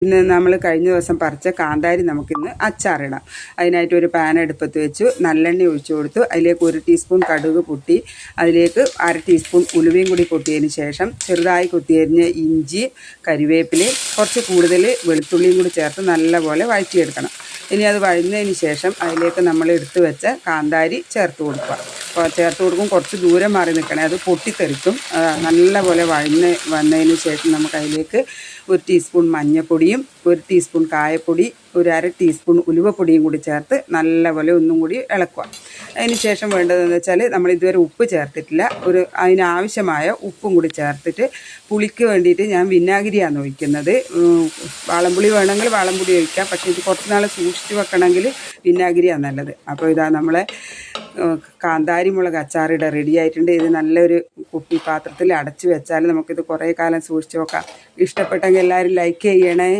ഇന്ന് നമ്മൾ കഴിഞ്ഞ ദിവസം പറിച്ച കാന്താരി നമുക്കിന്ന് അച്ചാറിടാം. അതിനായിട്ട് ഒരു പാൻ അടുപ്പത്ത് വെച്ചു, നല്ലെണ്ണ ഒഴിച്ചു കൊടുത്തു. അതിലേക്ക് 1 ടീസ്പൂൺ കടുക് പൊട്ടി, അതിലേക്ക് 1/2 ടീസ്പൂൺ ഉലുവയും കൂടി പൊട്ടിയതിന് ശേഷം ചെറുതായി കൊത്തിയരിഞ്ഞ ഇഞ്ചി, കരിവേപ്പില, കുറച്ച് കൂടുതൽ വെളുത്തുള്ളിയും കൂടി ചേർത്ത് നല്ലപോലെ വഴറ്റിയെടുക്കണം. ഇനി അത് വഴന്നതിന് ശേഷം അതിലേക്ക് നമ്മൾ എടുത്തു വെച്ച കാന്താരി ചേർത്ത് കൊടുക്കുക. അപ്പോൾ ചേർത്ത് കൊടുക്കും കുറച്ച് ദൂരം മാറി നിൽക്കണേ, അത് പൊട്ടിത്തെറിക്കും. നല്ലപോലെ വന്നതിന് ശേഷം നമുക്ക് അതിലേക്ക് 1 ടീസ്പൂൺ മഞ്ഞൾപ്പൊടിയും 1 ടീസ്പൂൺ കായപ്പൊടി, 1/2 ടീസ്പൂൺ ഉലുവപ്പൊടിയും കൂടി ചേർത്ത് നല്ലപോലെ ഒന്നും കൂടി ഇളക്കുക. അതിന് ശേഷം വേണ്ടതെന്ന് വെച്ചാൽ നമ്മൾ ഇതുവരെ ഉപ്പ് ചേർത്തിട്ടില്ല. അതിനാവശ്യമായ ഉപ്പും കൂടി ചേർത്തിട്ട് പുളിക്ക് വേണ്ടിയിട്ട് ഞാൻ വിനാഗിരിയാണ് ഒഴിക്കുന്നത്. വാളംപുളി വേണമെങ്കിൽ വാളംപുളി ഒഴിക്കാം, പക്ഷേ ഇത് കുറച്ച് നാൾ സൂക്ഷിച്ച് വെക്കണമെങ്കിൽ വിനാഗിരിയാണ് നല്ലത്. അപ്പോൾ ഇതാ നമ്മളെ കാന്താരി മുളക് അച്ചാറിടെ റെഡി ആയിട്ടുണ്ട്. ഇത് നല്ലൊരു കുപ്പി പാത്രത്തിൽ അടച്ചു വെച്ചാൽ നമുക്കിത് കുറേ കാലം സൂക്ഷിച്ച് വെക്കാം. ഇഷ്ടപ്പെട്ടെങ്കിൽ എല്ലാവരും ലൈക്ക് ചെയ്യണേ.